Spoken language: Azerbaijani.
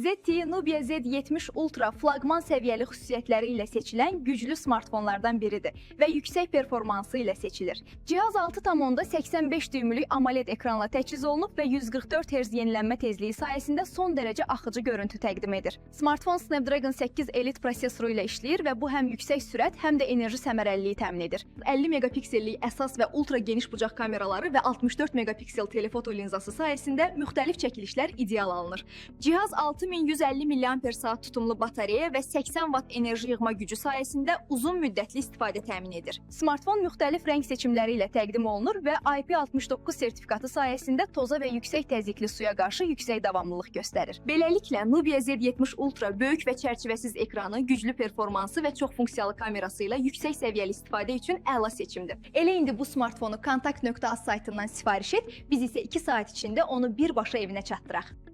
ZTE Nubia Z70 Ultra flaqman səviyyəli xüsusiyyətləri ilə seçilən güclü smartfonlardan biridir və yüksək performansı ilə seçilir. Cihaz 6,85 düymlük AMOLED ekranla təchiz olunub və 144 Hz yenilənmə tezliyi sayəsində son dərəcə axıcı görüntü təqdim edir. Smartfon Snapdragon 8 Elite prosesoru ilə işləyir və bu həm yüksək sürət, həm də enerji səmərəliliyi təmin edir. 50 megapiksellik əsas və ultra geniş bucaq kameraları və 64 megapiksel telefoto linzası sayəsində müxtəlif çəkilişlər ideal alınır. Cihaz 6150 mAh tutumlu batareya və 80 Watt enerji yığma gücü sayəsində uzun müddətli istifadə təmin edir. Smartfon müxtəlif rəng seçimləri ilə təqdim olunur və IP69 sertifikatı sayəsində toza və yüksək təzyiqli suya qarşı yüksək davamlılıq göstərir. Beləliklə, Nubia Z70 Ultra böyük və çərçivəsiz ekranı, güclü performansı və çox funksiyalı kamerası ilə yüksək səviyyəli istifadə üçün əla seçimdir. Elə indi bu smartfonu kontakt.az saytından sifariş et, biz isə 2 saat içində onu birbaşa evinə çatdıraq.